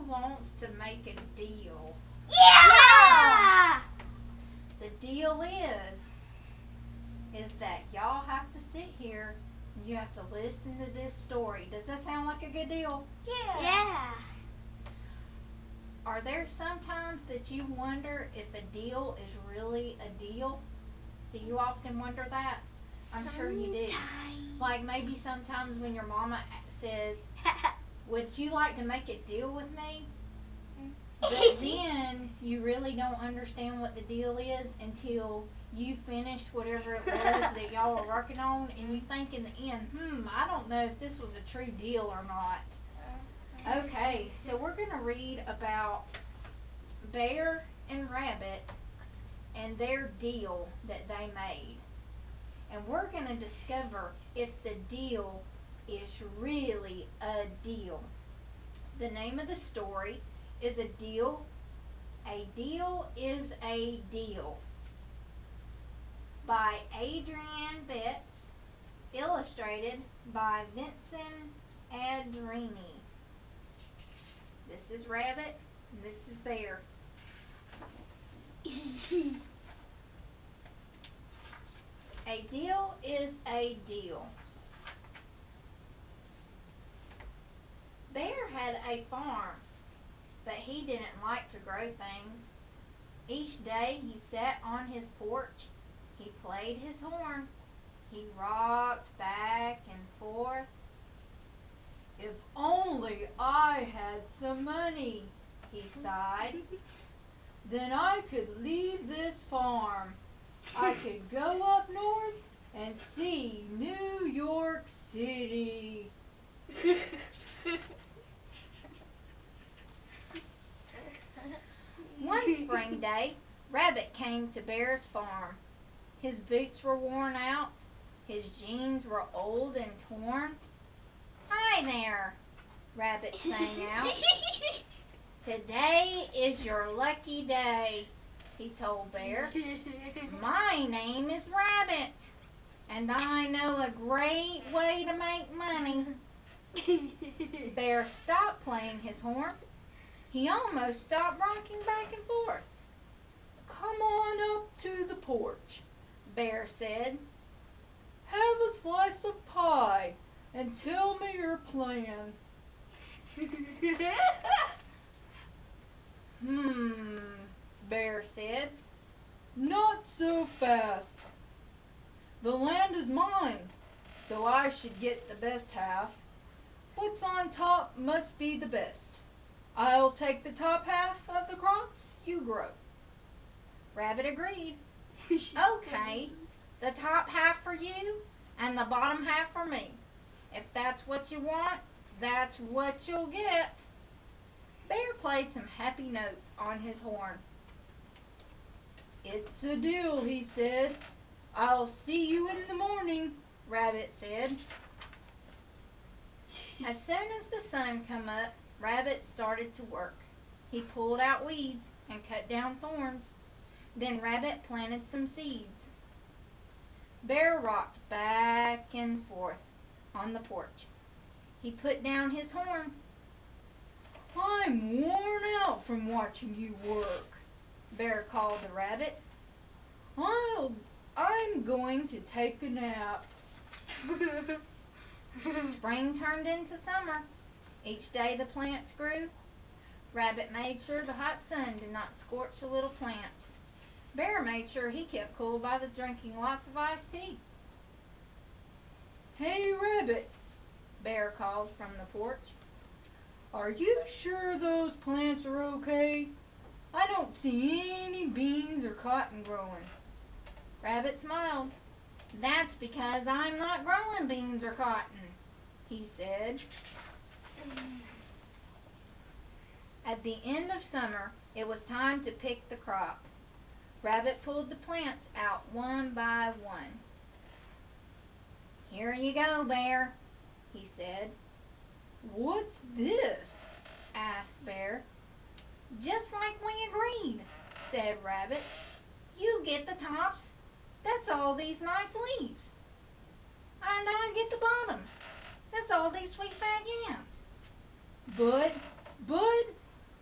wants to make a deal. Yeah! The deal is that y'all have to sit here and you have to listen to this story. Does that sound like a good deal? Yeah. Are there some times that you wonder if a deal is really a deal? Do you often wonder that? I'm sure you do. Like maybe sometimes when your mama says, would you like to make a deal with me? But then you really don't understand what the deal is until you finished whatever it was that y'all were working on, and you think in the end, I don't know if this was a true deal or not. Okay, so we're going to read about Bear and Rabbit and their deal that they made. And we're going to discover if the deal is really a deal. The name of the story is A Deal. A Deal is a Deal by Adrienne Betts, illustrated by Vincent Adrini. This is Rabbit, and this is Bear. A deal is a deal. Bear had a farm, but he didn't like to grow things. Each day he sat on his porch. He played his horn. He rocked back and forth. If only I had some money, he sighed. Then I could leave this farm. I could go up north and see New York City. One spring day, Rabbit came to Bear's farm. His boots were worn out. His jeans were old and torn. Hi there, Rabbit sang out. Today is your lucky day, he told Bear. My name is Rabbit, and I know a great way to make money. Bear stopped playing his horn. He almost stopped rocking back and forth. Come on up to the porch, Bear said. Have a slice of pie and tell me your plan. Bear said. Not so fast. The land is mine, so I should get the best half. What's on top must be the best. I'll take the top half of the crops you grow. Rabbit agreed. Okay, the top half for you and the bottom half for me. If that's what you want, that's what you'll get. Bear played some happy notes on his horn. It's a deal, he said. I'll see you in the morning, Rabbit said. As soon as the sun come up, Rabbit started to work. He pulled out weeds and cut down thorns. Then Rabbit planted some seeds. Bear rocked back and forth on the porch. He put down his horn. I'm worn out from watching you work, Bear called to Rabbit. I'm going to take a nap. Spring turned into summer. Each day the plants grew. Rabbit made sure the hot sun did not scorch the little plants. Bear made sure he kept cool by drinking lots of iced tea. Hey, Rabbit, Bear called from the porch. Are you sure those plants are okay? I don't see any beans or cotton growing. Rabbit smiled. That's because I'm not growing beans or cotton, he said. At the end of summer, it was time to pick the crop. Rabbit pulled the plants out one by one. Here you go, Bear, he said. What's this? Asked Bear. Just like we agreed, said Rabbit. You get the tops. That's all these nice leaves. And I get the bottoms. That's all these sweet fat yams. Bud,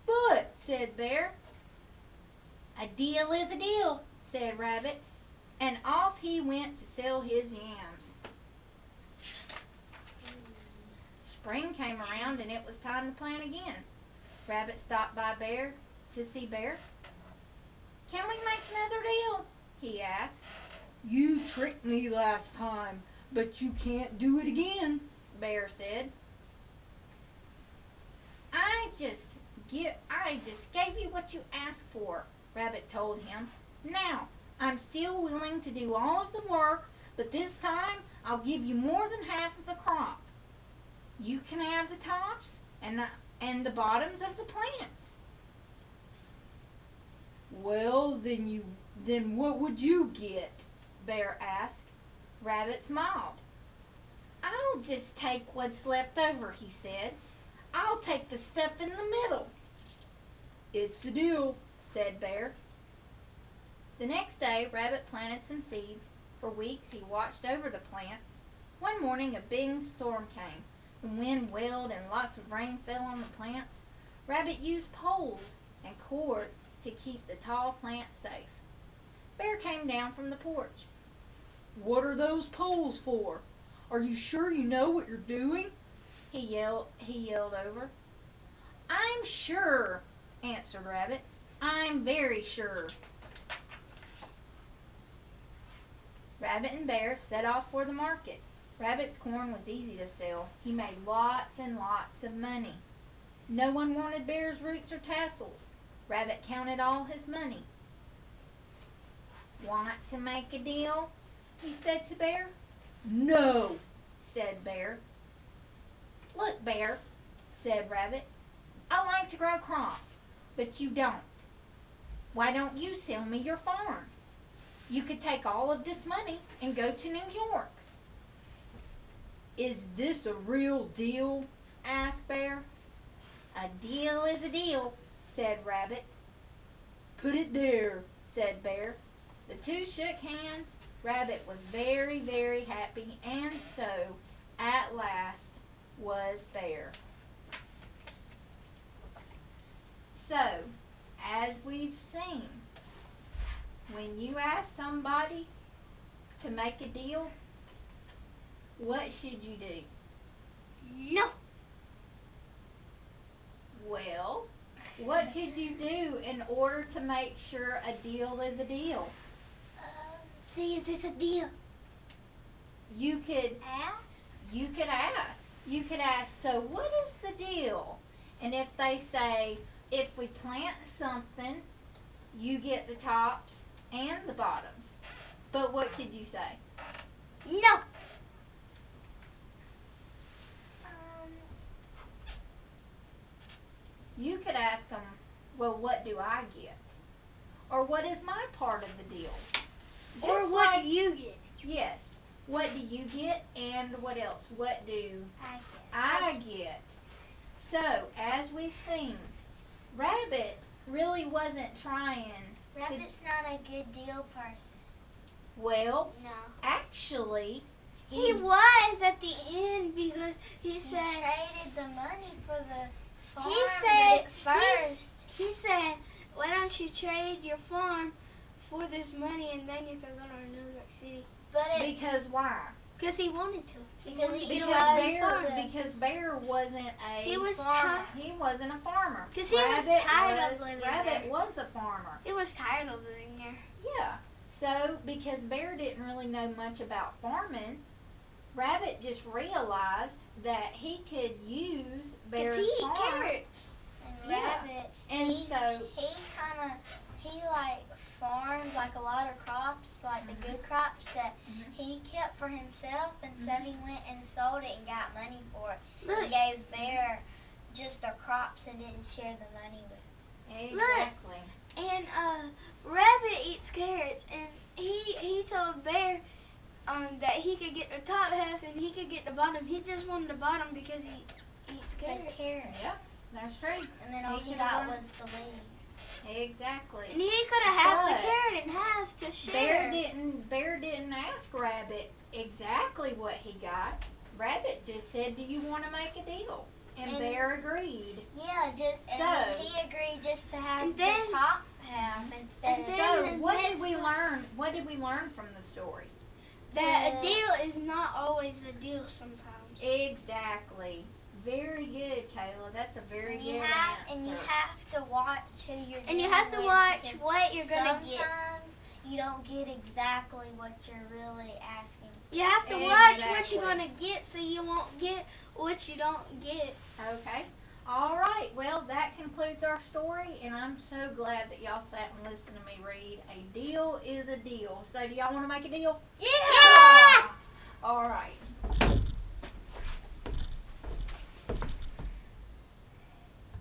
"But," said Bear. "A deal is a deal," said Rabbit, and off he went to sell his yams. Spring came around and it was time to plant again. Rabbit stopped by Bear to see Bear. "Can we make another deal?" he asked. "You tricked me last time, but you can't do it again," Bear said. I just gave you what you asked for," Rabbit told him. "Now, I'm still willing to do all of the work, but this time I'll give you more than half of the crop. You can have the tops and the bottoms of the plants." "Well, then what would you get?" Bear asked. Rabbit smiled. "I'll just take what's left over," he said. "I'll take the stuff in the middle." "It's a deal," said Bear. The next day, Rabbit planted some seeds. For weeks he watched over the plants. One morning a big storm came. The wind wailed and lots of rain fell on the plants. Rabbit used poles and cord to keep the tall plants safe. Bear came down from the porch. "What are those poles for? Are you sure you know what you're doing?" He yelled over. "I'm sure," answered Rabbit. "I'm very sure." Rabbit and Bear set off for the market. Rabbit's corn was easy to sell. He made lots and lots of money. No one wanted Bear's roots or tassels. Rabbit counted all his money. "Want to make a deal?" he said to Bear. "No," said Bear. "Look, Bear," said Rabbit, "I like to grow crops, but you don't. Why don't you sell me your farm? You could take all of this money and go to New York." "Is this a real deal?" asked Bear. "A deal is a deal," said Rabbit. "Put it there," said Bear. The two shook hands. Rabbit was very, very happy, and so, at last, was Bear. So, as we've seen, when you ask somebody to make a deal, what should you do? No. Well, what could you do in order to make sure a deal is a deal? See, is this a deal? You could Ask. You could ask, "So what is the deal?" And if they say, "If we plant something, you get the tops and the bottoms." But what could you say? No. You could ask them, "Well, what do I get?" Or "What is my part of the deal?" Or Just what like- do you get? Yes. What do you get, and what else? What do I I get? So, as we've seen, Rabbit really wasn't trying Rabbit's not a good deal person. well, No. actually, He was at the end because he Said said traded the money for the farm. he said first. he said, "Why don't you trade your farm for this money and then you can go to New York City?" But it because why? Because he wanted to. Because he Because was Bear, because Bear wasn't a He was farmer. ti- He wasn't a farmer. 'Cause he was tired of living Rabbit there. was a farmer. He was tired of living there. Yeah. So, because Bear didn't really know much about farming, Rabbit just realized that he could use Bear's Because he farm. ate carrots. and Yeah. Rabbit. And he so, he like farmed like a lot of crops, like the good crops that Mhm. he kept for himself, and so he went and sold it and got money for it. Look, He gave Bear just the crops and didn't share the money with. exactly. and Rabbit eats carrots, and he told Bear that he could get the top half and he could get the bottom. He just wanted the bottom because he eats The carrots. carrots. Yep, that's true. And then all He he could've got won. was the leaves. Exactly. And he could have halved the But carrot in half to share. Bear didn't ask Rabbit exactly what he got. Rabbit just said, "Do you want to make a deal?" And And- Bear agreed. Yeah, just and So- he agreed just to have And the then- top half instead and of. then- So, what did next we one- learn? What did we learn from the story? That to- a deal is not always a deal sometimes. Exactly. Very good, Kayla. That's a very And good you answer. have to watch who you're And you dealing have to with watch because what you're gonna get. Sometimes you don't get exactly what you're really asking. You have to watch what Exactly. you're gonna get so you won't get what you don't get. Okay. All right. Well, that concludes our story, and I'm so glad that y'all sat and listened to me read. A deal is a deal. So, do y'all want to make a deal? Yeah! All right.